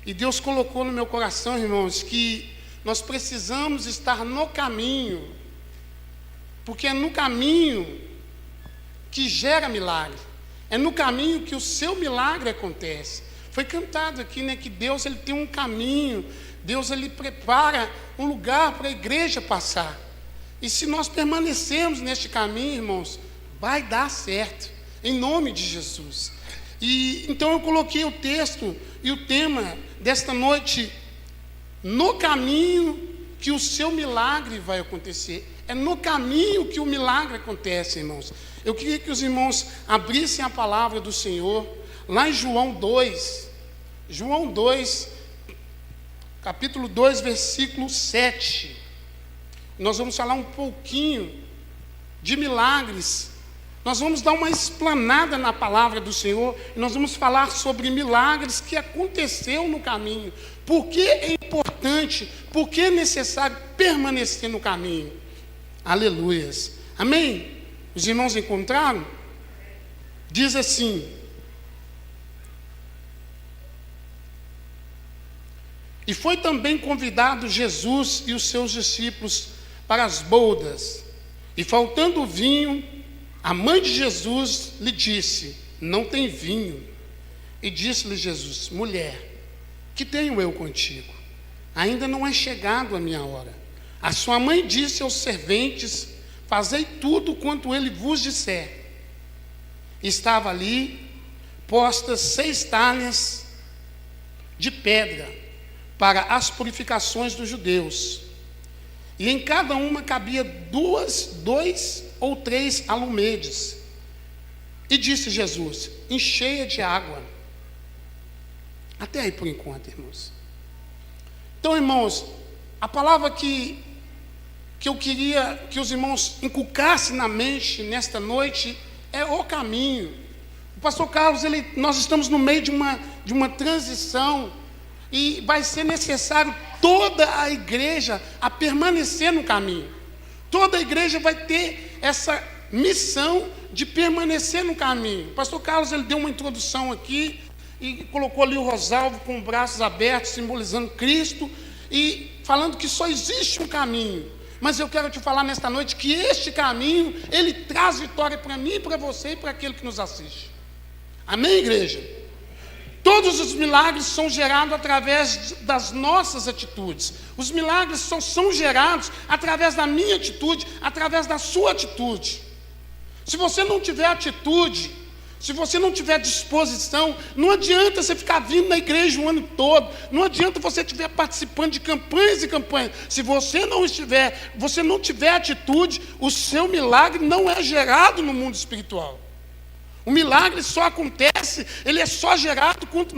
E Deus colocou no meu coração, irmãos, que nós precisamos estar no caminho, porque é no caminho que gera milagre, é no caminho que o seu milagre acontece. Foi cantado aqui, né, que Deus ele tem um caminho, Deus ele prepara um lugar para a igreja passar. E se nós permanecermos neste caminho, irmãos, vai dar certo, em nome de Jesus. E então eu coloquei o texto e o tema desta noite: no caminho que o seu milagre vai acontecer. É no caminho que o milagre acontece, irmãos. Eu queria que os irmãos abrissem a palavra do Senhor, lá em João 2, capítulo 2, versículo 7. Nós vamos falar um pouquinho de milagres. Nós vamos dar uma explanada na palavra do Senhor, e nós vamos falar sobre milagres que aconteceu no caminho. Por que é importante, por que é necessário permanecer no caminho? Aleluias. Amém? Os irmãos encontraram? Diz assim: e foi também convidado Jesus e os seus discípulos para as bodas, e faltando vinho, a mãe de Jesus lhe disse: não tem vinho. E disse-lhe Jesus: mulher, que tenho eu contigo? Ainda não é chegado a minha hora. A sua mãe disse aos serventes: fazei tudo quanto ele vos disser. Estava ali postas 6 talhas de pedra para as purificações dos judeus, e em cada uma cabia 2 ou 3 alumedes. E disse Jesus: encheia de água. Até aí por enquanto, irmãos. Então, irmãos, a palavra que eu queria que os irmãos inculcassem na mente nesta noite é o caminho. O pastor Carlos, nós estamos no meio de uma transição, e vai ser necessário toda a igreja a permanecer no caminho. Toda a igreja vai ter essa missão de permanecer no caminho. O pastor Carlos ele deu uma introdução aqui e colocou ali o Rosalvo com os braços abertos, simbolizando Cristo, e falando que só existe um caminho. Mas eu quero te falar nesta noite que este caminho, ele traz vitória para mim, para você e para aquele que nos assiste. Amém, igreja? Todos os milagres são gerados através das nossas atitudes. Os milagres são gerados através da minha atitude, através da sua atitude. Se você não tiver atitude, se você não tiver disposição, não adianta você ficar vindo na igreja o ano todo, não adianta você estiver participando de campanhas e campanhas. Se você não tiver atitude, o seu milagre não é gerado no mundo espiritual. O milagre só acontece, ele é só gerado quando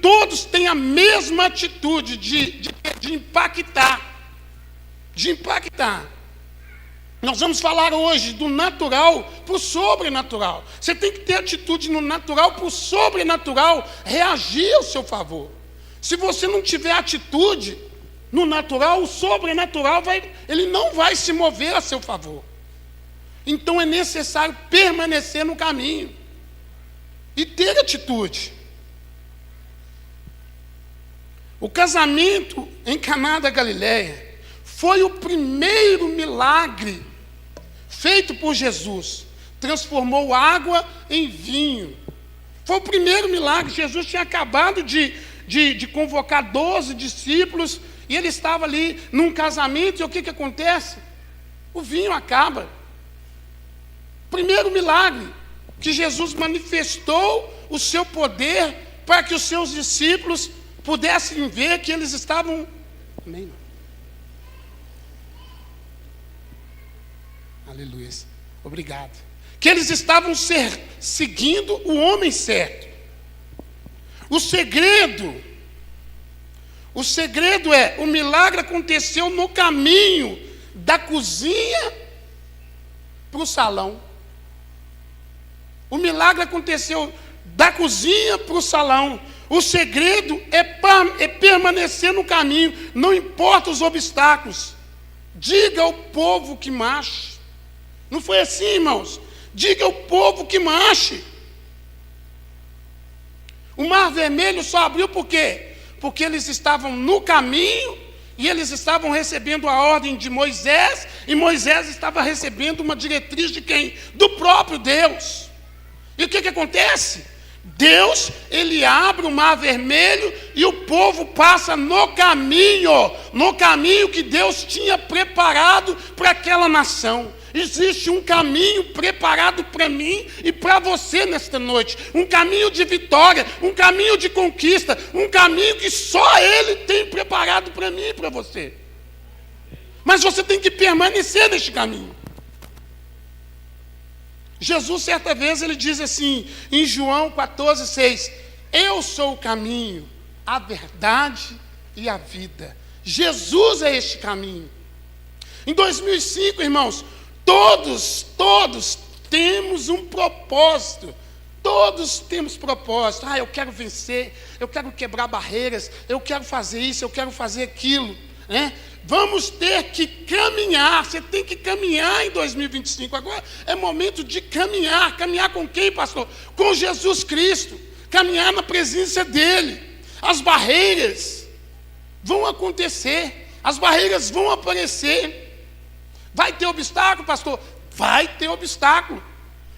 todos têm a mesma atitude de impactar. De impactar. Nós vamos falar hoje do natural para o sobrenatural. Você tem que ter atitude no natural para o sobrenatural reagir ao seu favor. Se você não tiver atitude no natural, o sobrenatural ele não vai se mover a seu favor. Então é necessário permanecer no caminho e ter atitude. O casamento em Caná da Galileia foi o primeiro milagre feito por Jesus. Transformou água em vinho. Foi o primeiro milagre. Jesus tinha acabado de convocar 12 discípulos, e ele estava ali num casamento, e o que acontece? O vinho acaba. Primeiro milagre, que Jesus manifestou o seu poder para que os seus discípulos pudessem ver que eles estavam... Amém? Aleluia. Obrigado. Que eles estavam seguindo o homem certo. O segredo é, o milagre aconteceu no caminho da cozinha para o salão. O milagre aconteceu da cozinha para o salão. O segredo é permanecer no caminho, não importa os obstáculos. Diga ao povo que marche. Não foi assim, irmãos? Diga ao povo que marche. O mar vermelho só abriu por quê? Porque eles estavam no caminho e eles estavam recebendo a ordem de Moisés, e Moisés estava recebendo uma diretriz de quem? Do próprio Deus. E o que acontece? Deus, ele abre o mar vermelho e o povo passa no caminho que Deus tinha preparado para aquela nação. Existe um caminho preparado para mim e para você nesta noite. Um caminho de vitória, um caminho de conquista, um caminho que só Ele tem preparado para mim e para você. Mas você tem que permanecer neste caminho. Jesus, certa vez, ele diz assim, em João 14,6, eu sou o caminho, a verdade e a vida. Jesus é este caminho. Em 2005, irmãos, todos temos um propósito. Todos temos propósito. Eu quero vencer, eu quero quebrar barreiras, eu quero fazer isso, eu quero fazer aquilo, né? Vamos ter que caminhar. Você tem que caminhar em 2025. Agora é momento de caminhar. Caminhar com quem, pastor? Com Jesus Cristo. Caminhar na presença dEle. As barreiras vão acontecer. As barreiras vão aparecer. Vai ter obstáculo, pastor? Vai ter obstáculo.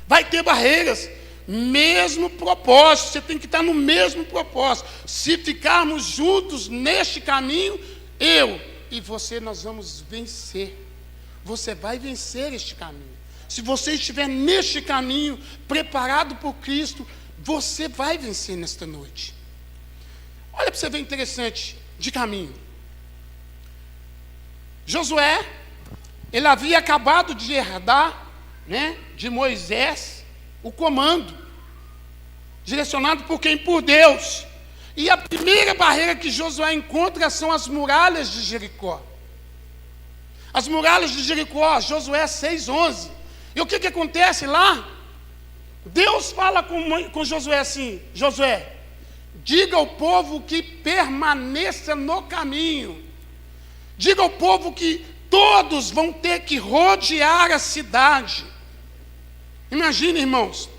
Vai ter barreiras. Mesmo propósito. Você tem que estar no mesmo propósito. Se ficarmos juntos neste caminho, eu e você, nós vamos vencer. Você vai vencer este caminho. Se você estiver neste caminho, preparado por Cristo, você vai vencer nesta noite. Olha para você ver interessante de caminho. Josué, ele havia acabado de herdar, né, de Moisés o comando, direcionado por quem? Por Deus. E a primeira barreira que Josué encontra são as muralhas de Jericó. As muralhas de Jericó, Josué 6,11. E o que acontece lá? Deus fala com Josué assim, Josué, diga ao povo que permaneça no caminho. Diga ao povo que todos vão ter que rodear a cidade. Imagine, irmãos,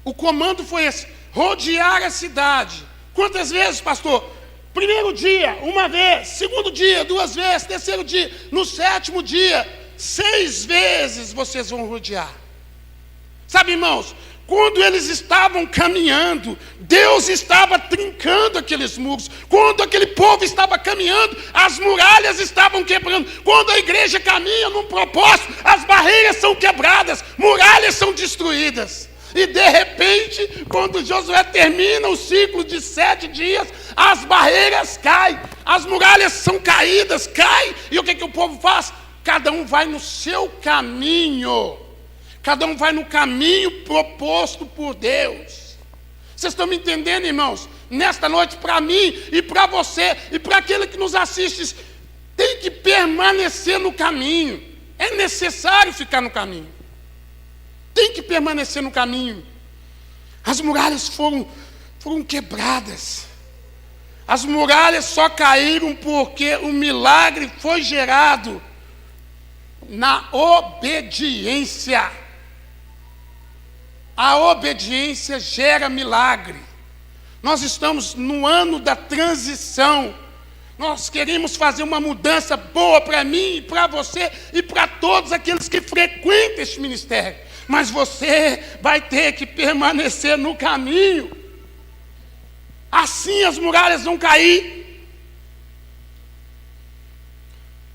o comando foi esse, rodear a cidade. Quantas vezes, pastor? Primeiro dia, uma vez. Segundo dia, 2 vezes. Terceiro dia. No 7º dia, 6 vezes vocês vão rodear. Sabe, irmãos, quando eles estavam caminhando, Deus estava trincando aqueles muros. Quando aquele povo estava caminhando, as muralhas estavam quebrando. Quando a igreja caminha num propósito, as barreiras são quebradas, muralhas são destruídas. E de repente, quando Josué termina o ciclo de 7 dias, as barreiras caem, as muralhas são caídas, caem. E o que o povo faz? Cada um vai no seu caminho. Cada um vai no caminho proposto por Deus. Vocês estão me entendendo, irmãos? Nesta noite, para mim e para você e para aquele que nos assiste, tem que permanecer no caminho. É necessário ficar no caminho. Tem que permanecer no caminho. As muralhas foram quebradas. As muralhas só caíram porque o milagre foi gerado na obediência. A obediência gera milagre. Nós estamos no ano da transição. Nós queremos fazer uma mudança boa para mim e para você e para todos aqueles que frequentam este ministério. Mas você vai ter que permanecer no caminho. Assim as muralhas vão cair.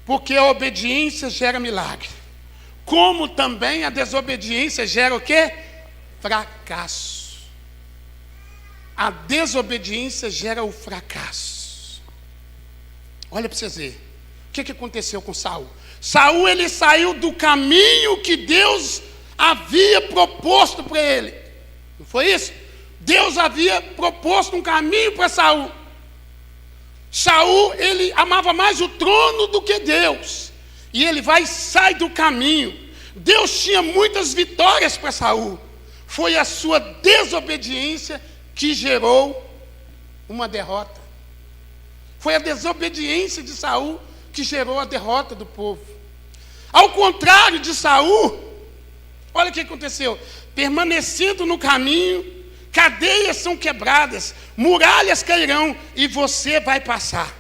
Porque a obediência gera milagre. Como também a desobediência gera o quê? Fracasso. A desobediência gera o fracasso. Olha para vocês verem. O que aconteceu com Saul? Saul, ele saiu do caminho que Deus havia proposto para ele. Não foi isso? Deus havia proposto um caminho para Saul. Saul, ele amava mais o trono do que Deus. E ele sai do caminho. Deus tinha muitas vitórias para Saul. Foi a sua desobediência que gerou uma derrota. Foi a desobediência de Saul que gerou a derrota do povo. Ao contrário de Saul, olha o que aconteceu. Permanecendo no caminho, cadeias são quebradas, muralhas cairão e você vai passar.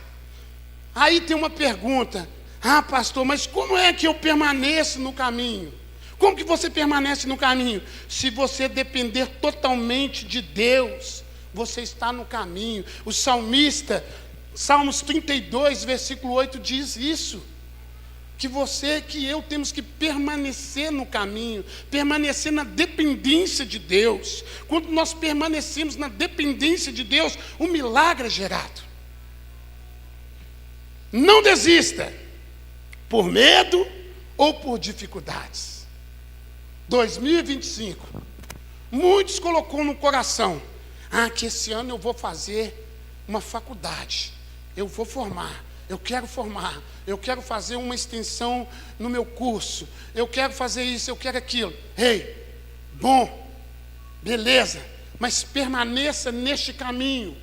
Aí tem uma pergunta: ah, pastor, mas como é que eu permaneço no caminho? Como que você permanece no caminho? Se você depender totalmente de Deus, você está no caminho. O salmista, Salmos 32, versículo 8, diz isso. Que você, que eu temos que permanecer no caminho, permanecer na dependência de Deus. Quando nós permanecemos na dependência de Deus, um milagre é gerado. Não desista, por medo ou por dificuldades. 2025, muitos colocou no coração: ah, que esse ano eu vou fazer uma faculdade, eu vou formar, eu quero formar, eu quero fazer uma extensão no meu curso, eu quero fazer isso, eu quero aquilo. Ei, bom, beleza, mas permaneça neste caminho.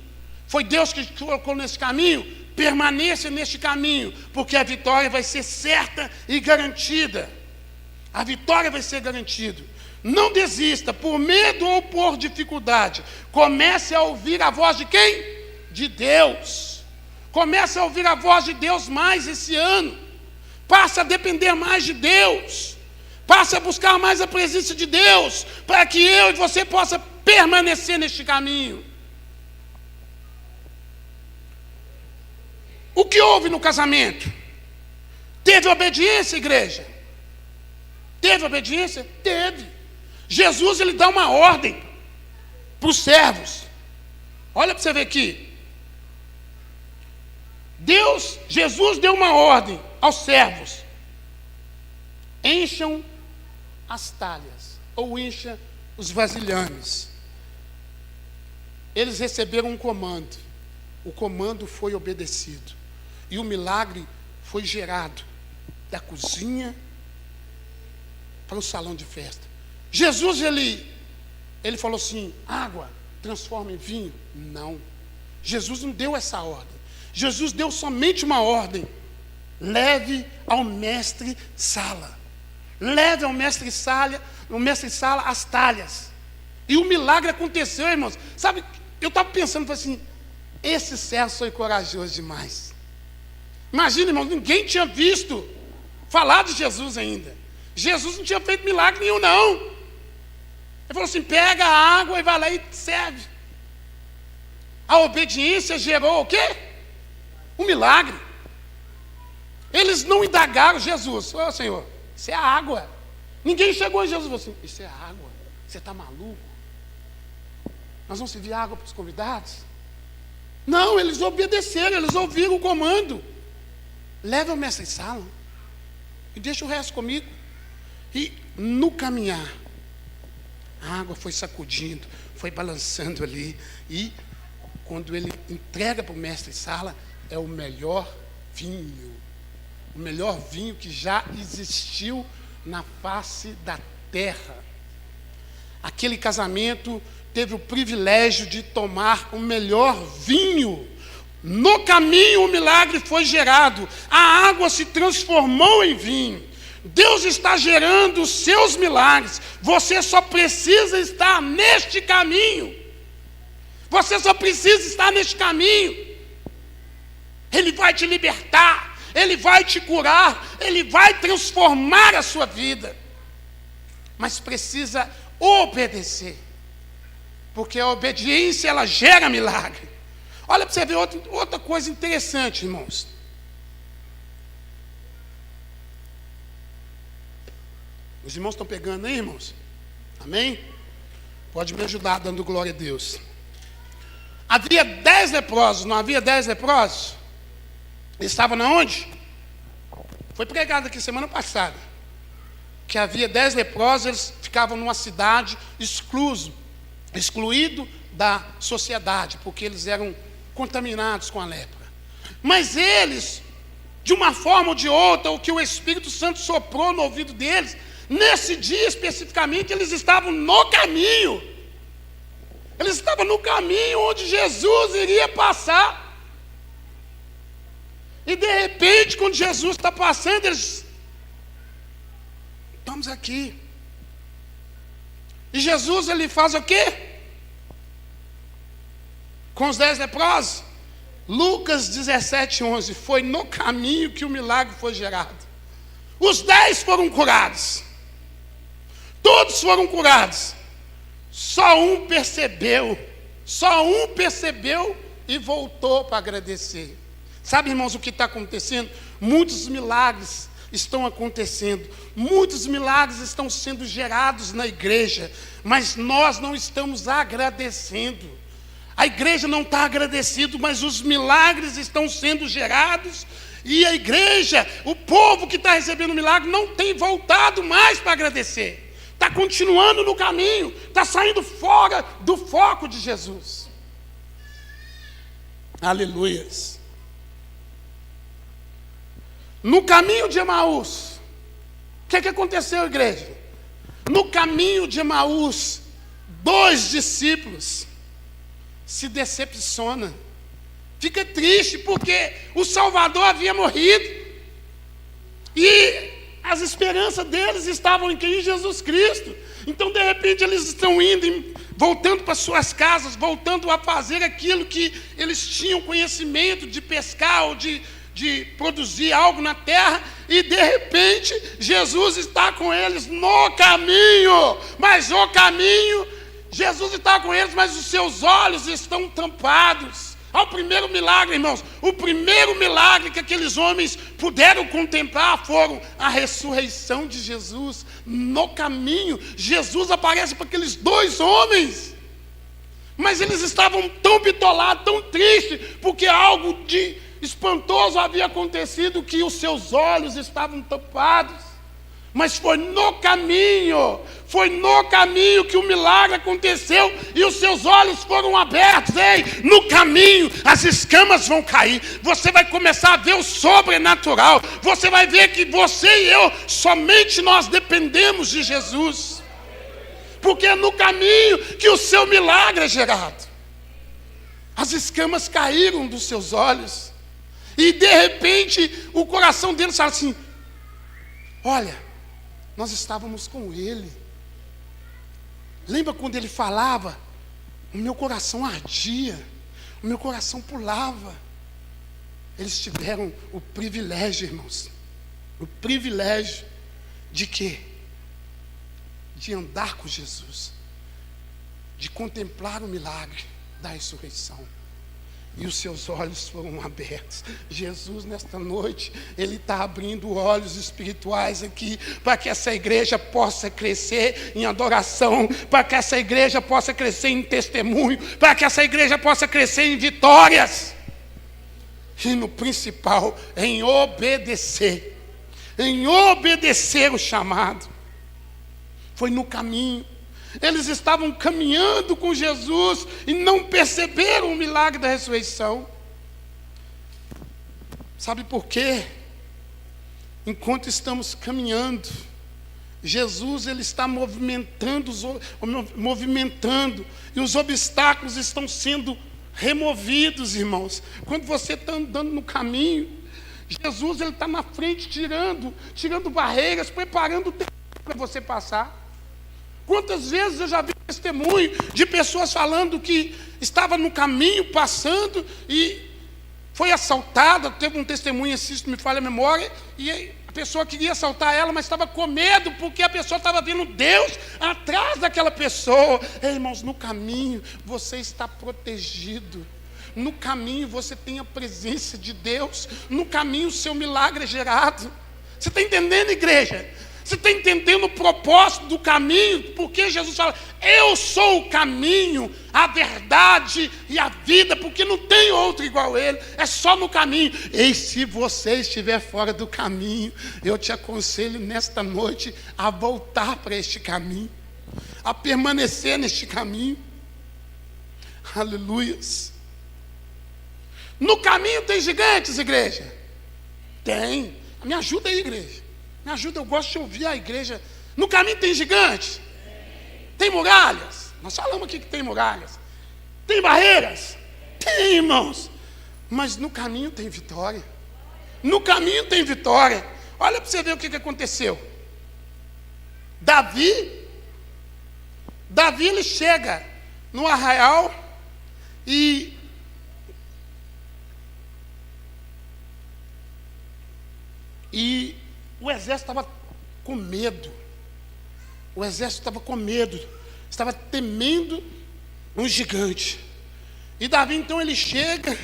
Foi Deus que te colocou nesse caminho? Permaneça neste caminho, porque a vitória vai ser certa e garantida. A vitória vai ser garantida. Não desista, por medo ou por dificuldade. Comece a ouvir a voz de quem? De Deus. Comece a ouvir a voz de Deus mais esse ano. Passe a depender mais de Deus. Passe a buscar mais a presença de Deus, para que eu e você possa permanecer neste caminho. O que houve no casamento? Teve obediência, igreja? Teve obediência? Teve. Jesus, ele dá uma ordem para os servos. Olha para você ver aqui. Jesus deu uma ordem aos servos: encham as talhas, ou encha os vasilhames. Eles receberam um comando. O comando foi obedecido. E o milagre foi gerado da cozinha para o salão de festa. Jesus, ele falou assim: água transforma em vinho. Não. Jesus não deu essa ordem. Jesus deu somente uma ordem: leve ao mestre-sala. Leve ao mestre-sala as talhas. E o milagre aconteceu, irmãos. Sabe, eu estava pensando assim: esse servo foi corajoso demais. Imagina, irmão, ninguém tinha visto falar de Jesus ainda. Jesus não tinha feito milagre nenhum, não. Ele falou assim: pega a água e vai lá e serve. A obediência gerou o quê? Um milagre. Eles não indagaram Jesus: ô Senhor, isso é água. Ninguém chegou em Jesus e falou assim: isso é água, você está maluco? Nós vamos servir água para os convidados? Não, eles obedeceram, eles ouviram o comando. Leva o mestre-sala e deixa o resto comigo. E no caminhar, a água foi sacudindo, foi balançando ali. E quando ele entrega para o mestre-sala, é o melhor vinho. O melhor vinho que já existiu na face da terra. Aquele casamento teve o privilégio de tomar o melhor vinho. No caminho o milagre foi gerado. A água se transformou em vinho. Deus está gerando os seus milagres. Você só precisa estar neste caminho. Você só precisa estar neste caminho. Ele vai te libertar, Ele vai te curar, Ele vai transformar a sua vida. Mas precisa obedecer, porque a obediência, ela gera milagre. Olha para você ver outra coisa interessante, irmãos. Os irmãos estão pegando aí, irmãos? Amém? Pode me ajudar dando glória a Deus. Havia 10 leprosos, não havia 10 leprosos? Eles estavam na onde? Foi pregado aqui semana passada. Que havia 10 leprosos, eles ficavam numa cidade excluído da sociedade, porque eles eram contaminados com a lepra. Mas eles, de uma forma ou de outra, o que o Espírito Santo soprou no ouvido deles, nesse dia especificamente, eles estavam no caminho. Eles estavam no caminho onde Jesus iria passar. E de repente, quando Jesus está passando, eles: estamos aqui. E Jesus, ele faz o quê? com os 10 leprosos? Lucas 17:11, foi no caminho que o milagre foi gerado. Os 10 foram curados. Todos foram curados. Só um percebeu e voltou para agradecer. Sabe, irmãos, o que está acontecendo? Muitos milagres estão acontecendo, muitos milagres estão sendo gerados na igreja, mas nós não estamos agradecendo. A igreja não está agradecendo, mas os milagres estão sendo gerados, e a igreja, o povo que está recebendo o milagre, não tem voltado mais para agradecer, está continuando no caminho, está saindo fora do foco de Jesus. Aleluias. No caminho de Emaús, o que aconteceu, igreja? No caminho de Emaús, 2 discípulos se decepcionam, fica triste porque o Salvador havia morrido e as esperanças deles estavam em quem? Em Jesus Cristo. Então, de repente, eles estão indo, voltando para suas casas, voltando a fazer aquilo que eles tinham conhecimento de pescar ou de produzir algo na terra, e de repente Jesus está com eles no caminho, mas o caminho, Jesus está com eles, mas os seus olhos estão tampados. Ao primeiro milagre, irmãos, o primeiro milagre que aqueles homens puderam contemplar foram a ressurreição de Jesus. No caminho, Jesus aparece para aqueles 2 homens, mas eles estavam tão bitolados, tão tristes, porque algo de espantoso havia acontecido, que os seus olhos estavam tampados. Mas foi no caminho que o milagre aconteceu e os seus olhos foram abertos. Ei, no caminho as escamas vão cair, você vai começar a ver o sobrenatural, você vai ver que você e eu, somente nós dependemos de Jesus, porque é no caminho que o seu milagre é gerado. As escamas caíram dos seus olhos, e de repente o coração deles fala assim: olha, nós estávamos com ele. Lembra quando ele falava? O meu coração ardia, o meu coração pulava. Eles tiveram o privilégio, irmãos, o privilégio de quê? De andar com Jesus, de contemplar o milagre da ressurreição. E os seus olhos foram abertos. Jesus, nesta noite, Ele está abrindo olhos espirituais aqui, para que essa igreja possa crescer em adoração, para que essa igreja possa crescer em testemunho, para que essa igreja possa crescer em vitórias. E no principal, em obedecer o chamado. Foi no caminho. Eles estavam caminhando com Jesus e não perceberam o milagre da ressurreição. Sabe por quê? Enquanto estamos caminhando, Jesus ele está movimentando, e os obstáculos estão sendo removidos, irmãos. Quando você está andando no caminho, Jesus ele está na frente tirando barreiras, preparando o terreno para você passar. Quantas vezes eu já vi testemunho de pessoas falando que estava no caminho, passando, e foi assaltada. Teve um testemunho assim, se me falha a memória, e a pessoa queria assaltar ela, mas estava com medo, porque a pessoa estava vendo Deus atrás daquela pessoa. Ei, irmãos, no caminho você está protegido. No caminho você tem a presença de Deus. No caminho o seu milagre é gerado. Você está entendendo, igreja? Você está entendendo o propósito do caminho? Porque Jesus fala: eu sou o caminho, a verdade e a vida, porque não tem outro igual a Ele, é só no caminho. E se você estiver fora do caminho, eu te aconselho nesta noite a voltar para este caminho, a permanecer neste caminho. Aleluias. No caminho tem gigantes, igreja? Tem. Me ajuda aí, igreja. Me ajuda, eu gosto de ouvir a igreja. No caminho tem gigantes? Tem muralhas? Nós falamos aqui que tem muralhas. Tem barreiras? Tem, irmãos. Mas no caminho tem vitória. No caminho tem vitória. Olha para você ver o que aconteceu. Davi ele chega no arraial e E o exército estava com medo. O exército estava com medo, estava temendo um gigante. E Davi então ele chega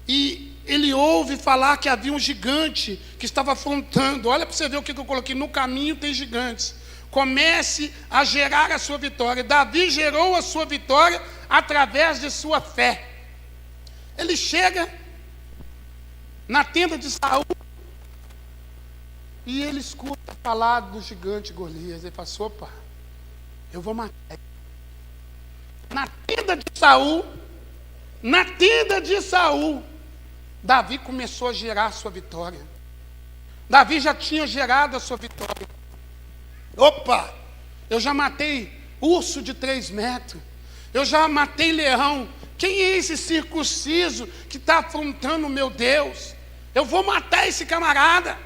e ele ouve falar que havia um gigante que estava afrontando. Olha para você ver o que eu coloquei: no caminho tem gigantes. Comece a gerar a sua vitória. Davi gerou a sua vitória através de sua fé. Ele chega na tenda de Saul e ele escuta falar do gigante Golias. Ele fala: opa, eu vou matar ele. Na tenda de Saul, Davi começou a gerar a sua vitória. Davi já tinha gerado a sua vitória. Opa, eu já matei urso de 3 metros, eu já matei leão. Quem é esse circunciso que está afrontando o meu Deus? Eu vou matar esse camarada.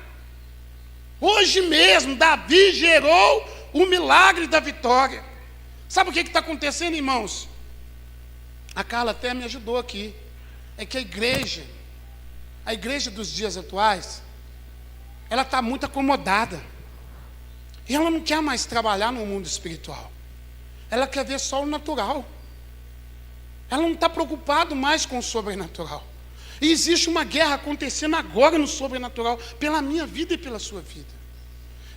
Hoje mesmo, Davi gerou o milagre da vitória. Sabe o que está acontecendo, irmãos? A Carla até me ajudou aqui. É que a igreja dos dias atuais, ela está muito acomodada. E ela não quer mais trabalhar no mundo espiritual. Ela quer ver só o natural. Ela não está preocupada mais com o sobrenatural. E existe uma guerra acontecendo agora no sobrenatural, pela minha vida e pela sua vida.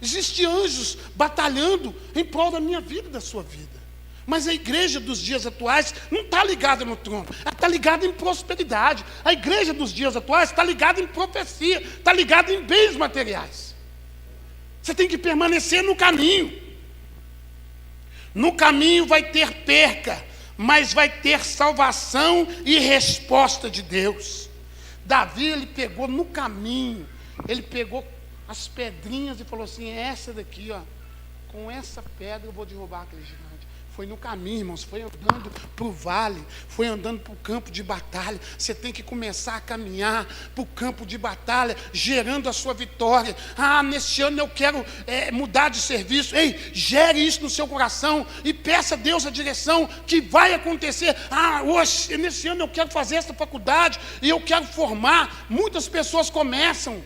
Existem anjos batalhando em prol da minha vida e da sua vida. Mas a igreja dos dias atuais não está ligada no trono, ela está ligada em prosperidade. A igreja dos dias atuais está ligada em profecia, está ligada em bens materiais. Você tem que permanecer no caminho. No caminho vai ter perca, mas vai ter salvação e resposta de Deus. Davi, ele pegou no caminho, ele pegou as pedrinhas e falou assim: essa daqui, ó, com essa pedra eu vou derrubar aquele gigante. Foi no caminho, irmãos, foi andando para o vale, foi andando para o campo de batalha. Você tem que começar a caminhar para o campo de batalha, gerando a sua vitória. Ah, nesse ano eu quero mudar de serviço. Ei, gere isso no seu coração e peça a Deus a direção que vai acontecer. Ah, hoje, nesse ano eu quero fazer essa faculdade e eu quero formar. Muitas pessoas começam,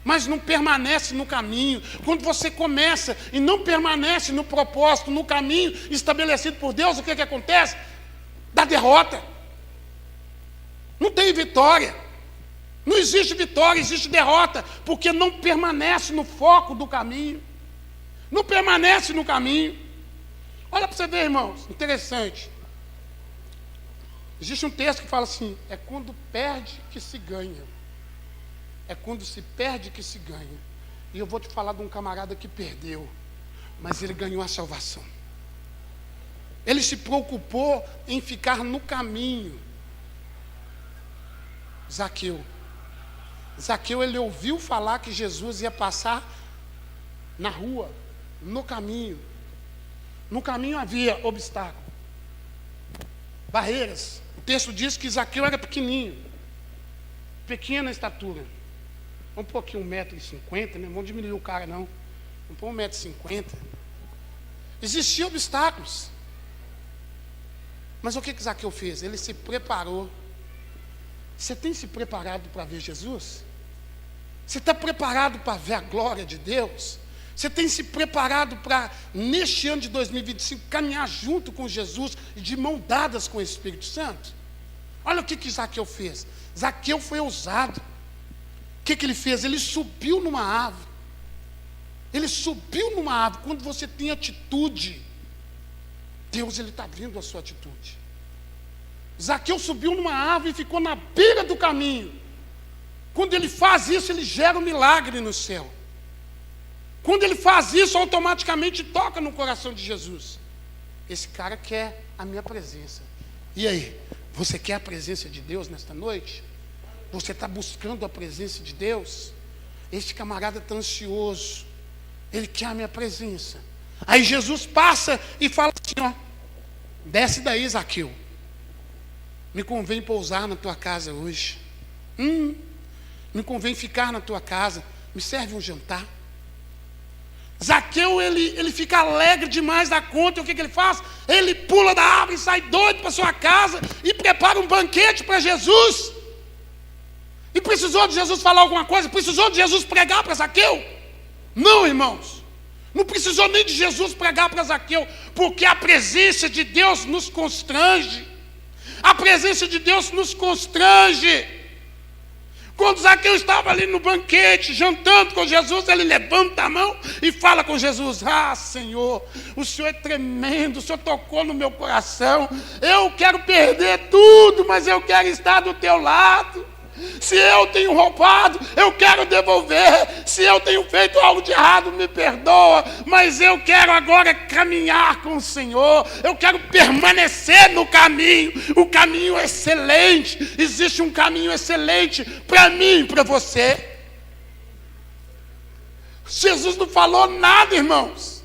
mas não permanece no caminho. Quando você começa e não permanece no propósito, no caminho estabelecido por Deus, o que acontece? Dá derrota. Não tem vitória. Não existe vitória, existe derrota, porque não permanece no foco do caminho. Não permanece no caminho. Olha para você ver, irmãos, interessante. Existe um texto que fala assim: é quando perde que se ganha. É quando se perde que se ganha. E eu vou te falar de um camarada que perdeu, mas ele ganhou a salvação. Ele se preocupou em ficar no caminho. Zaqueu, ele ouviu falar que Jesus ia passar na rua, no caminho. No caminho havia obstáculo, barreiras. O texto diz que Zaqueu era pequenininho, pequena estatura. Vamos pôr aqui 1,50 m, né? Vamos diminuir o cara não. Vamos pôr 1,50 m. Existiam obstáculos. Mas o que Zaqueu fez? Ele se preparou. Você tem se preparado para ver Jesus? Você está preparado para ver a glória de Deus? Você tem se preparado para, neste ano de 2025, caminhar junto com Jesus e de mão dadas com o Espírito Santo? Olha o que Zaqueu fez. Zaqueu foi ousado. O que ele fez? Ele subiu numa árvore. Ele subiu numa árvore. Quando você tem atitude, Deus está vendo a sua atitude. Zaqueu subiu numa árvore e ficou na beira do caminho. Quando ele faz isso, ele gera um milagre no céu. Quando ele faz isso, automaticamente toca no coração de Jesus. Esse cara quer a minha presença. E aí, você quer a presença de Deus nesta noite? Você está buscando a presença de Deus? Este camarada está ansioso. Ele quer a minha presença. Aí Jesus passa e fala assim, ó: desce daí, Zaqueu. Me convém pousar na tua casa hoje. Me convém ficar na tua casa. Me serve um jantar. Zaqueu, ele fica alegre demais da conta. E o que ele faz? Ele pula da árvore e sai doido para sua casa e prepara um banquete para Jesus. E precisou de Jesus falar alguma coisa? Precisou de Jesus pregar para Zaqueu? Não, irmãos. Não precisou nem de Jesus pregar para Zaqueu, porque a presença de Deus nos constrange. A presença de Deus nos constrange. Quando Zaqueu estava ali no banquete, jantando com Jesus, ele levanta a mão e fala com Jesus: ah, Senhor, o Senhor é tremendo, o Senhor tocou no meu coração. Eu quero perder tudo, mas eu quero estar do teu lado. Se eu tenho roubado, eu quero devolver. Se eu tenho feito algo de errado, me perdoa. Mas eu quero agora caminhar com o Senhor. Eu quero permanecer no caminho. O caminho é excelente. Existe um caminho excelente para mim e para você. Jesus não falou nada, irmãos.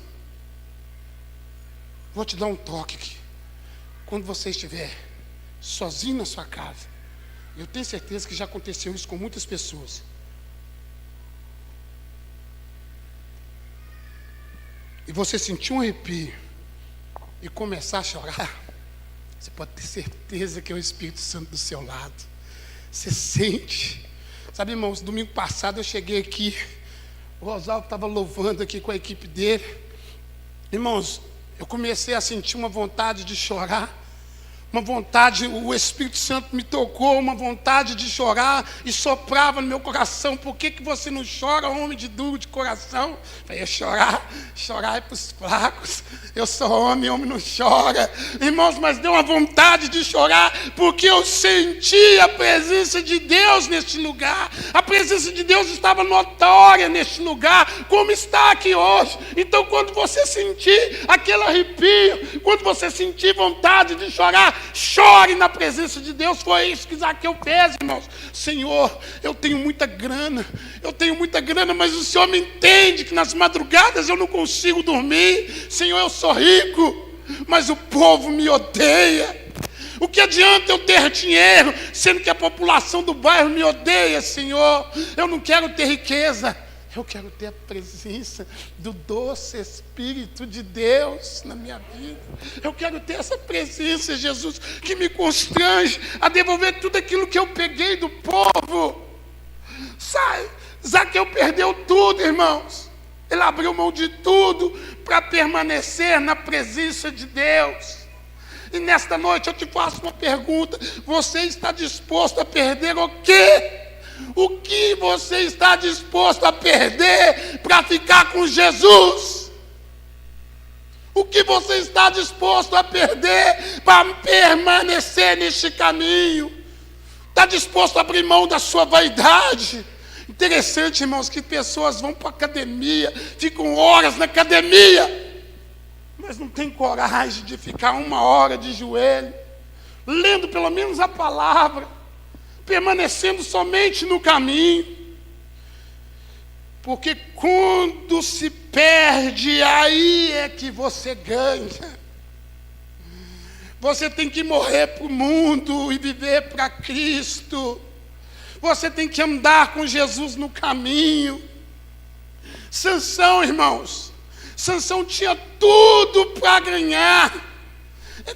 Vou te dar um toque aqui. Quando você estiver sozinho na sua casa, eu tenho certeza que já aconteceu isso com muitas pessoas. E você sentir um arrepio e começar a chorar, você pode ter certeza que é o Espírito Santo do seu lado. Você sente. Sabe, irmãos, domingo passado eu cheguei aqui, o Rosalvo estava louvando aqui com a equipe dele. Irmãos, eu comecei a sentir uma vontade de chorar. Uma vontade, o Espírito Santo me tocou, uma vontade de chorar, e soprava no meu coração: por que você não chora, homem de duro de coração? Eu falei: chorar é para os fracos. Eu sou homem não chora. Irmãos, mas deu uma vontade de chorar, porque eu senti a presença de Deus neste lugar. A presença de Deus estava notória neste lugar, como está aqui hoje. Então, quando você sentir aquele arrepio, quando você sentir vontade de chorar, chore na presença de Deus. Foi isso que Zaqueu fez, irmãos. Senhor, eu tenho muita grana, mas o Senhor me entende que nas madrugadas eu não consigo dormir. Senhor, eu sou rico, mas o povo me odeia. O que adianta eu ter dinheiro, sendo que a população do bairro me odeia, Senhor? Eu não quero ter riqueza, eu quero ter a presença do doce Espírito de Deus na minha vida. Eu quero ter essa presença, Jesus, que me constrange a devolver tudo aquilo que eu peguei do povo. Sai, Zaqueu perdeu tudo, irmãos. Ele abriu mão de tudo para permanecer na presença de Deus. E nesta noite eu te faço uma pergunta: você está disposto a perder o quê? O que você está disposto a perder para ficar com Jesus? O que você está disposto a perder para permanecer neste caminho? Está disposto a abrir mão da sua vaidade? Interessante, irmãos, que pessoas vão para a academia, ficam horas na academia, mas não tem coragem de ficar 1 hora de joelho, lendo pelo menos a palavra, permanecendo somente no caminho. Porque quando se perde, aí é que você ganha. Você tem que morrer para o mundo e viver para Cristo. Você tem que andar com Jesus no caminho. Sansão, irmãos, Sansão tinha tudo para ganhar.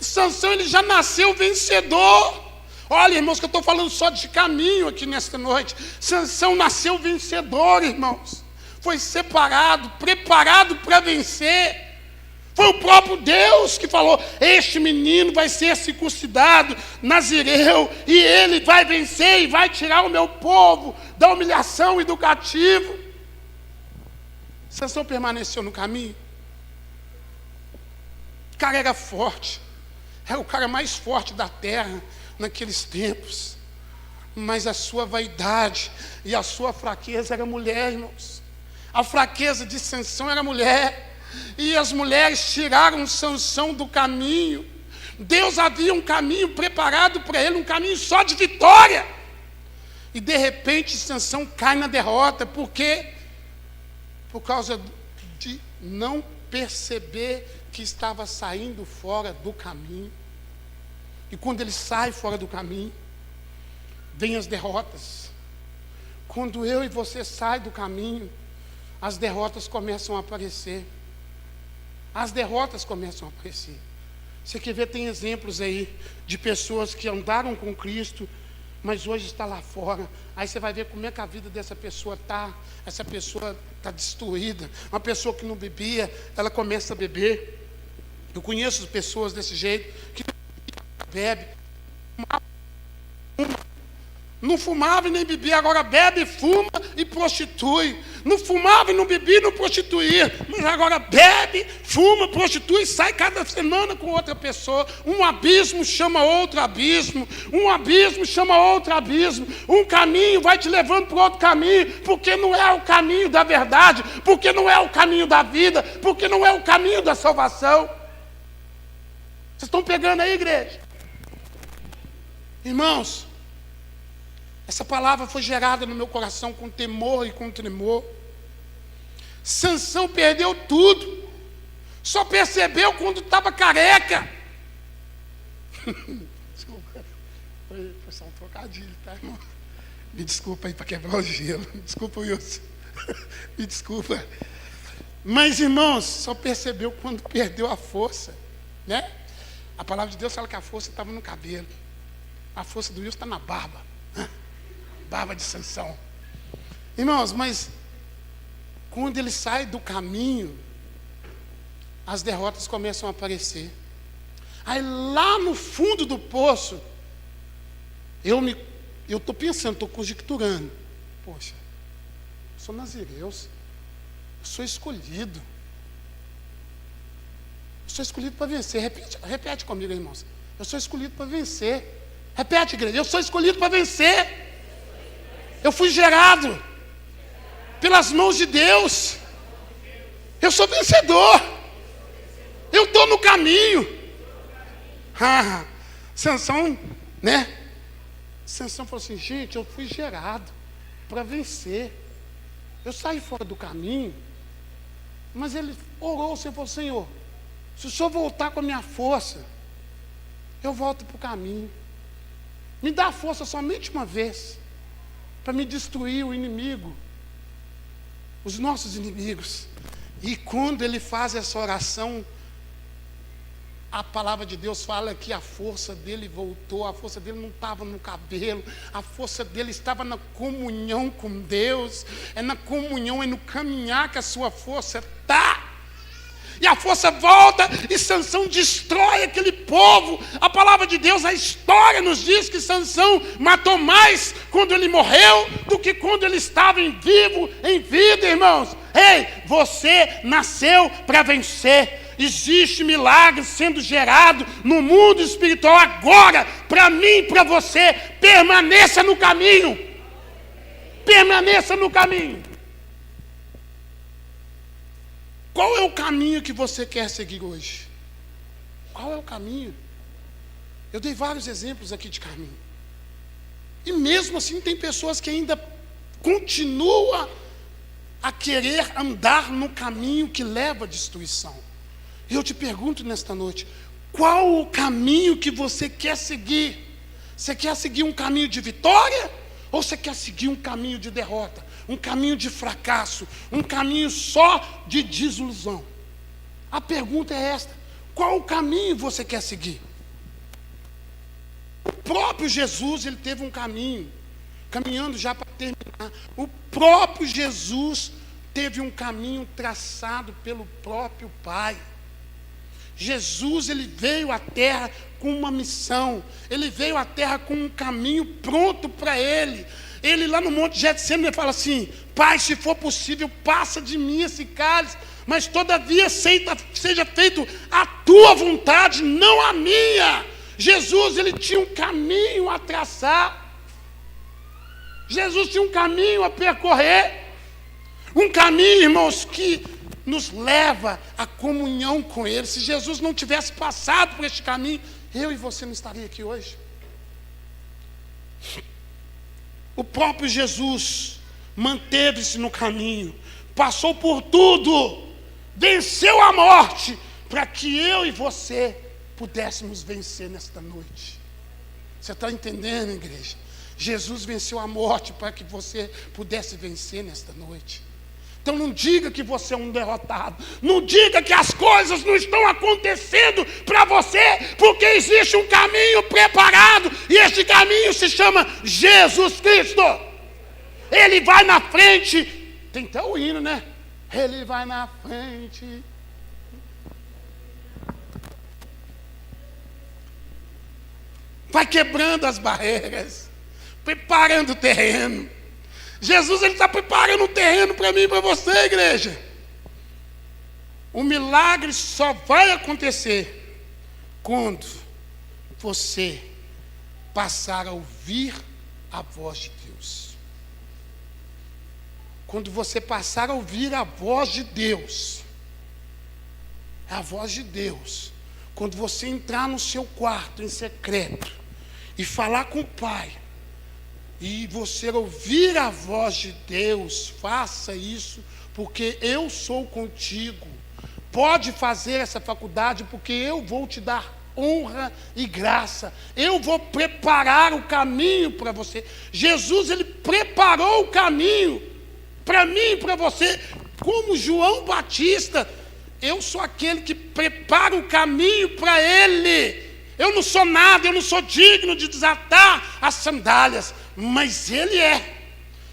Sansão, ele já nasceu vencedor. Olha, irmãos, que eu estou falando só de caminho aqui nesta noite. Sansão nasceu vencedor, irmãos. Foi separado, preparado para vencer. Foi o próprio Deus que falou: este menino vai ser circuncidado, nazireu, e ele vai vencer e vai tirar o meu povo da humilhação e do cativo. Sansão permaneceu no caminho. O cara era forte, era o cara mais forte da terra naqueles tempos, mas a sua vaidade e a sua fraqueza era mulher, irmãos. A fraqueza de Sansão era mulher. E as mulheres tiraram Sansão do caminho. Deus havia um caminho preparado para ele, um caminho só de vitória. E de repente Sansão cai na derrota. Por quê? Por causa de não perceber que estava saindo fora do caminho. E quando ele sai fora do caminho, vem as derrotas. Quando eu e você sai do caminho, as derrotas começam a aparecer. As derrotas começam a aparecer. Você quer ver, tem exemplos aí de pessoas que andaram com Cristo, mas hoje está lá fora. Aí você vai ver como é que a vida dessa pessoa está. Essa pessoa está destruída. Uma pessoa que não bebia, ela começa a beber. Eu conheço pessoas desse jeito, que bebe, não fumava e nem bebia, agora bebe, fuma e prostitui. Não fumava e não bebia e não prostituía, mas agora bebe, fuma, prostitui e sai cada semana com outra pessoa. Um abismo chama outro abismo, um abismo chama outro abismo. Um caminho vai te levando para outro caminho, porque não é o caminho da verdade, porque não é o caminho da vida, porque não é o caminho da salvação. Vocês estão pegando aí, igreja? Irmãos, essa palavra foi gerada no meu coração com temor e com tremor. Sansão perdeu tudo, só percebeu quando estava careca. Desculpa, foi só um trocadilho, tá, irmão? Me desculpa aí para quebrar o gelo. Desculpa, Wilson. Me desculpa. Mas, irmãos, só percebeu quando perdeu a força, né? A palavra de Deus fala que a força estava no cabelo. A força do Wilson está na barba. Barba de Sansão. Irmãos, mas quando ele sai do caminho, as derrotas começam a aparecer. Aí lá no fundo do poço, eu estou pensando, estou conjecturando. Poxa, eu sou nazireu, eu sou escolhido. Eu sou escolhido para vencer. Repete comigo, irmãos. Eu sou escolhido para vencer. Repete, igreja. Eu sou escolhido para vencer. Eu fui gerado pelas mãos de Deus. Eu sou vencedor. Eu estou no caminho. Sansão, né? Sansão falou assim, gente, eu fui gerado para vencer. Eu saí fora do caminho, mas ele orou, o Senhor falou, Senhor, se o Senhor voltar com a minha força, eu volto para o caminho. Me dá força somente uma vez, para me destruir o inimigo, os nossos inimigos. E quando ele faz essa oração, a palavra de Deus fala que a força dele voltou, a força dele não estava no cabelo, a força dele estava na comunhão com Deus, é na comunhão, é no caminhar que a sua força está. E a força volta e Sansão destrói aquele povo. A palavra de Deus, a história nos diz que Sansão matou mais quando ele morreu do que quando ele estava em vida, irmãos. Ei, você nasceu para vencer. Existe milagre sendo gerado no mundo espiritual agora, para mim e para você. Permaneça no caminho. Permaneça no caminho. Qual é o caminho que você quer seguir hoje? Qual é o caminho? Eu dei vários exemplos aqui de caminho. E mesmo assim tem pessoas que ainda continuam a querer andar no caminho que leva à destruição. E eu te pergunto nesta noite, qual o caminho que você quer seguir? Você quer seguir um caminho de vitória? Ou você quer seguir um caminho de derrota? Um caminho de fracasso? Um caminho só de desilusão? A pergunta é esta: qual o caminho você quer seguir? O próprio Jesus, ele teve um caminho, caminhando já para terminar. O próprio Jesus teve um caminho traçado pelo próprio Pai. Jesus, ele veio à terra com uma missão, ele veio à terra com um caminho pronto para ele. Ele lá no Monte Getsemane fala assim: Pai, se for possível, passa de mim esse cálice, mas todavia seja feito a tua vontade, não a minha. Jesus, ele tinha um caminho a traçar. Jesus tinha um caminho a percorrer. Um caminho, irmãos, que nos leva à comunhão com Ele. Se Jesus não tivesse passado por este caminho, eu e você não estaria aqui hoje. O próprio Jesus manteve-se no caminho, passou por tudo, venceu a morte, para que eu e você pudéssemos vencer nesta noite. Você está entendendo, igreja? Jesus venceu a morte para que você pudesse vencer nesta noite. Então não diga que você é um derrotado. Não diga que as coisas não estão acontecendo para você, porque existe um caminho preparado, e esse caminho se chama Jesus Cristo. Ele vai na frente. Tem até o hino, né? Ele vai na frente. Vai quebrando as barreiras, preparando o terreno. Jesus, ele está preparando um terreno para mim e para você, igreja. O milagre só vai acontecer quando você passar a ouvir a voz de Deus. Quando você passar a ouvir a voz de Deus. É a voz de Deus. Quando você entrar no seu quarto em secreto e falar com o Pai, e você ouvir a voz de Deus, faça isso, porque eu sou contigo. Pode fazer essa faculdade, porque eu vou te dar honra e graça. Eu vou preparar o caminho para você. Jesus, ele preparou o caminho para mim e para você, como João Batista. Eu sou aquele que prepara o caminho para ele. Eu não sou nada, eu não sou digno de desatar as sandálias, mas ele é.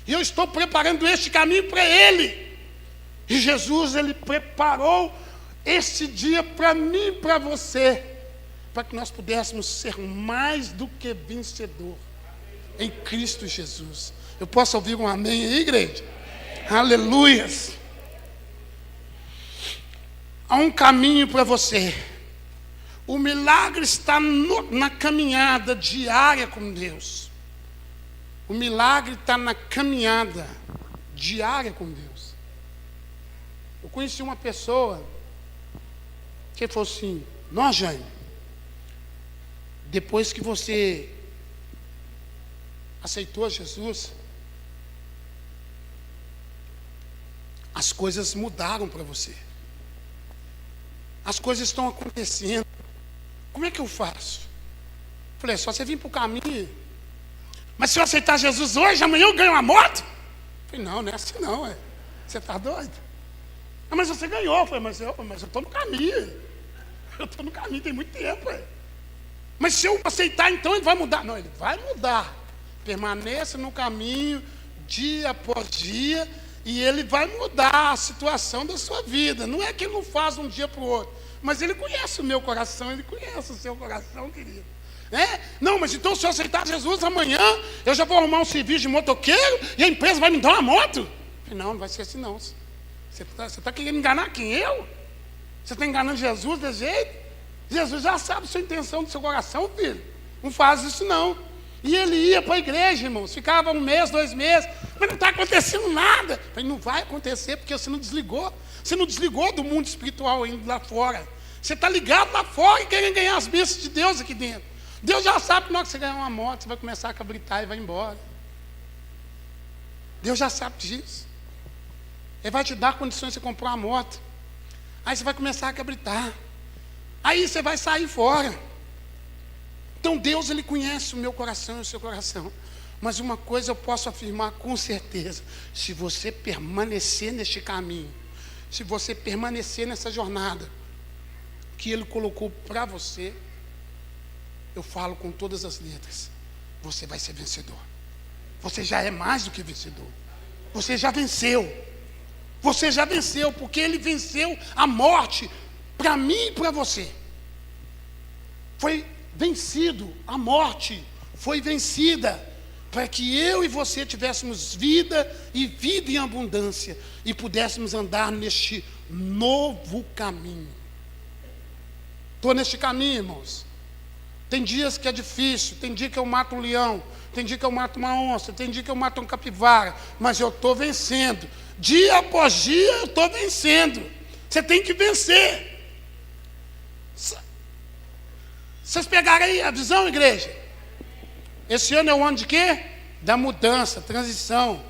E eu estou preparando este caminho para ele. E Jesus, ele preparou esse dia para mim e para você, para que nós pudéssemos ser mais do que vencedor em Cristo Jesus. Eu posso ouvir um amém aí, igreja? Aleluias. Há um caminho para você. O milagre está na caminhada diária com Deus. O milagre está na caminhada diária com Deus. Eu conheci uma pessoa que falou assim: "Não, Jaime, depois que você aceitou Jesus, as coisas mudaram para você. As coisas estão acontecendo. Como é que eu faço?" Falei: "Só você vir para o caminho. Mas se eu aceitar Jesus hoje, amanhã eu ganho uma moto?" Falei: "Não, não é assim não, é. Você está doido?" "Ah, mas você ganhou." Falei: mas eu estou no caminho. Eu estou no caminho, tem muito tempo. É. Mas se eu aceitar, então ele vai mudar." "Não, ele vai mudar. Permaneça no caminho, dia após dia, e ele vai mudar a situação da sua vida. Não é que ele não faz de um dia para o outro, mas ele conhece o meu coração, ele conhece o seu coração, querido. Não, mas então se eu aceitar Jesus amanhã, eu já vou arrumar um serviço de motoqueiro e a empresa vai me dar uma moto." Falei: "Não, não vai ser assim não. Você está querendo enganar quem? Eu? Você está enganando Jesus desse jeito? Jesus já sabe a sua intenção do seu coração, filho. Não faz isso não." E ele ia para a igreja, irmãos, ficava 1 mês, 2 meses, mas não está acontecendo nada. Eu falei: "Não vai acontecer, porque você não desligou. Você não desligou do mundo espiritual ainda lá fora. Você está ligado lá fora e querendo ganhar as bênçãos de Deus aqui dentro. Deus já sabe que na hora que você ganhar uma moto, você vai começar a cabritar e vai embora. Deus já sabe disso. Ele vai te dar condições de você comprar uma moto. Aí você vai começar a cabritar. Aí você vai sair fora. Então Deus, ele conhece o meu coração e o seu coração. Mas uma coisa eu posso afirmar com certeza: se você permanecer neste caminho, se você permanecer nessa jornada que ele colocou para você, eu falo com todas as letras, você vai ser vencedor. Você já é mais do que vencedor. Você já venceu. Você já venceu, porque ele venceu a morte para mim e para você. Foi vencido, a morte foi vencida, para que eu e você tivéssemos vida e vida em abundância, e pudéssemos andar neste novo caminho. Estou neste caminho, irmãos. Tem dias que é difícil, tem dia que eu mato um leão, tem dia que eu mato uma onça, tem dia que eu mato um capivara, mas eu estou vencendo. Dia após dia eu estou vencendo. Você tem que vencer. Vocês pegaram aí a visão, igreja? Esse ano é o ano de quê? Da mudança, transição.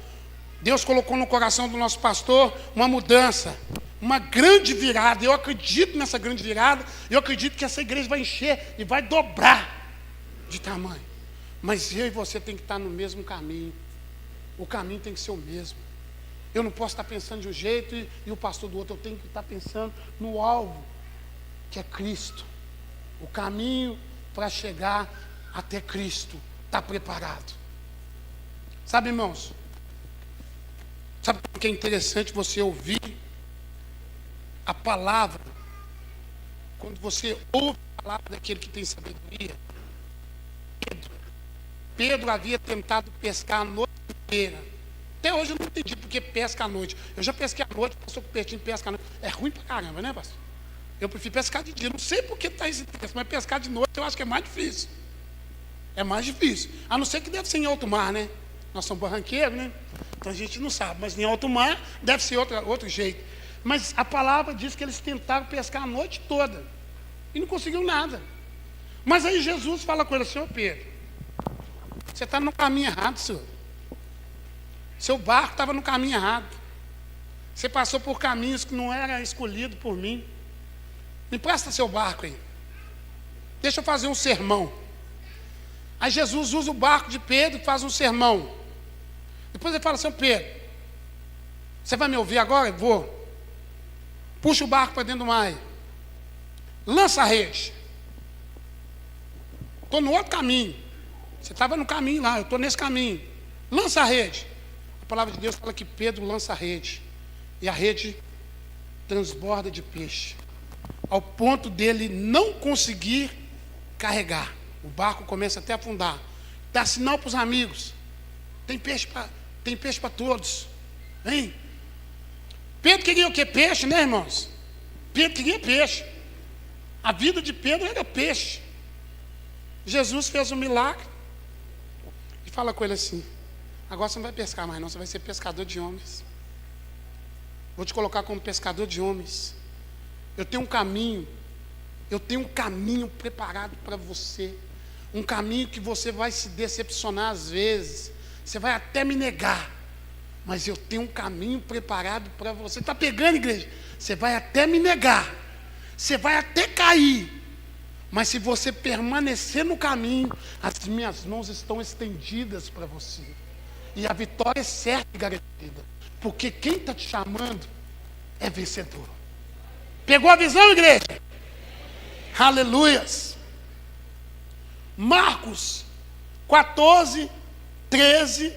Deus colocou no coração do nosso pastor uma mudança, uma grande virada. Eu acredito nessa grande virada. Eu acredito que essa igreja vai encher e vai dobrar de tamanho. Mas eu e você tem que estar no mesmo caminho. O caminho tem que ser o mesmo. Eu não posso estar pensando de um jeito e o pastor do outro. Eu tenho que estar pensando no alvo, que é Cristo. O caminho para chegar até Cristo está preparado. Sabe, irmãos? Sabe o que é interessante você ouvir a palavra? Quando você ouve a palavra daquele que tem sabedoria. Pedro havia tentado pescar a noite inteira. Até hoje eu não entendi porque pesca à noite. Eu já pesquei à noite, pastor com peixinho pesca à noite. É ruim pra caramba, né, pastor? Eu prefiro pescar de dia. Não sei por que está esse texto, mas pescar de noite eu acho que é mais difícil. É mais difícil. A não ser que deve ser em alto mar, né? Nós somos barranqueiros, né? Então a gente não sabe. Mas em alto mar deve ser outro jeito. Mas a palavra diz que eles tentaram pescar a noite toda. E não conseguiu nada. Mas aí Jesus fala com ele, Senhor Pedro, você está no caminho errado, senhor. Seu barco estava no caminho errado. Você passou por caminhos que não era escolhido por mim. Me empresta seu barco aí. Deixa eu fazer um sermão. Aí Jesus usa o barco de Pedro e faz um sermão. Depois ele fala assim, Pedro, você vai me ouvir agora? Vou. Puxa o barco para dentro do mar. Lança a rede. Estou no outro caminho. Você estava no caminho lá, eu estou nesse caminho. Lança a rede. A palavra de Deus fala que Pedro lança a rede. E a rede transborda de peixe. Ao ponto dele não conseguir carregar. O barco começa até a afundar. Dá sinal para os amigos. Tem peixe para todos. Vem. Pedro queria o quê? Peixe, né, irmãos? Pedro queria peixe. A vida de Pedro era peixe. Jesus fez um milagre. E fala com ele assim, agora você não vai pescar mais não, você vai ser pescador de homens. Vou te colocar como pescador de homens. Eu tenho um caminho preparado para você. Um caminho que você vai se decepcionar às vezes. Você vai até me negar. Mas eu tenho um caminho preparado para você. Está pegando, igreja? Você vai até me negar. Você vai até cair. Mas se você permanecer no caminho, as minhas mãos estão estendidas para você. E a vitória é certa e garantida. Porque quem está te chamando é vencedor. Pegou a visão, igreja? Aleluias. Marcos 14, 13,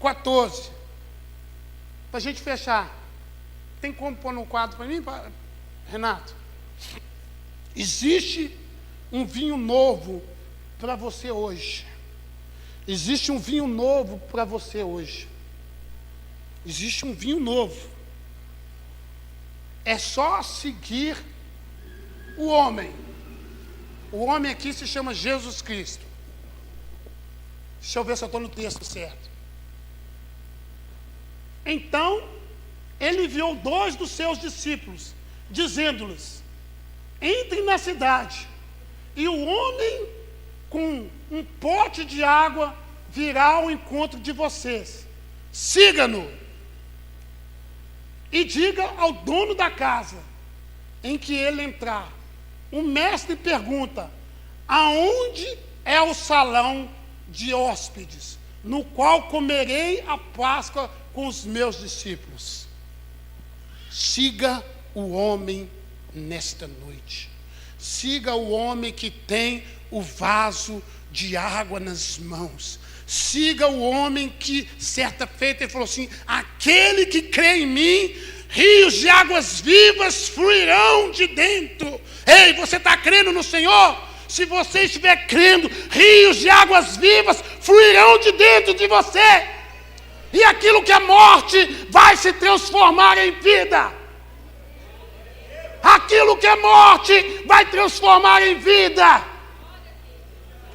14. Para a gente fechar. Tem como pôr no quadro para mim, Renato? Existe um vinho novo para você hoje. Existe um vinho novo para você hoje. Existe um vinho novo. É só seguir o homem. O homem aqui se chama Jesus Cristo. Deixa eu ver se eu estou no texto certo. Então, ele enviou 2 dos seus discípulos, dizendo-lhes: entrem na cidade, e o homem com um pote de água virá ao encontro de vocês. Siga-no. E diga ao dono da casa em que ele entrar. O mestre pergunta: aonde é o salão de hóspedes, no qual comerei a Páscoa com os meus discípulos? Siga o homem nesta noite. Siga o homem que tem o vaso de água nas mãos. Siga o homem que, certa feita, ele falou assim: aquele que crê em mim, rios de águas vivas fluirão de dentro. Ei, você está crendo no Senhor? Se você estiver crendo, rios de águas vivas fluirão de dentro de você. E aquilo que é morte vai se transformar em vida. Aquilo que é morte vai transformar em vida.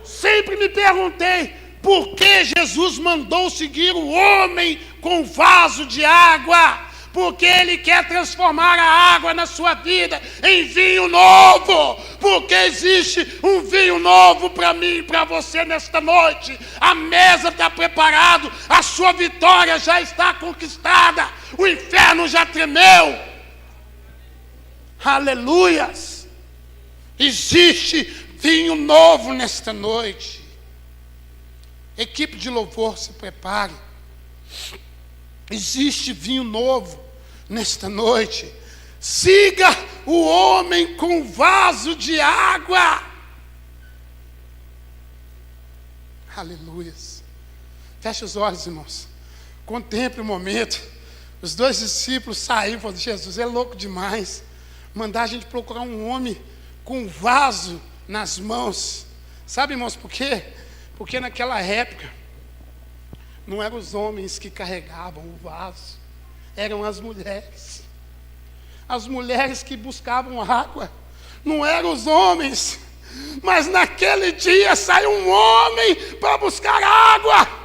Sempre me perguntei por que Jesus mandou seguir o homem com vaso de água. Porque ele quer transformar a água na sua vida em vinho novo. Porque existe um vinho novo para mim e para você nesta noite. A mesa está preparada, a sua vitória já está conquistada, o inferno já tremeu. Aleluias! Existe vinho novo nesta noite. Equipe de louvor, se prepare. existe vinho novo nesta noite. Siga o homem com vaso de água. Aleluia. Feche os olhos, irmãos. Contemple o momento. Os 2 discípulos saíram e falaram: Jesus, é louco demais mandar a gente procurar um homem com um vaso nas mãos. Sabe, irmãos, por quê? Porque naquela época não eram os homens que carregavam o vaso, eram as mulheres. As mulheres que buscavam água, não eram os homens. Mas naquele dia saiu um homem para buscar água.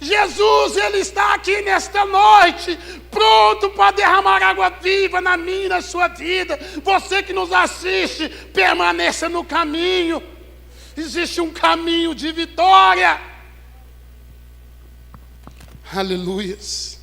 Jesus, Ele está aqui nesta noite, pronto para derramar água viva na minha e na sua vida. Você que nos assiste, permaneça no caminho. Existe um caminho de vitória. Aleluias.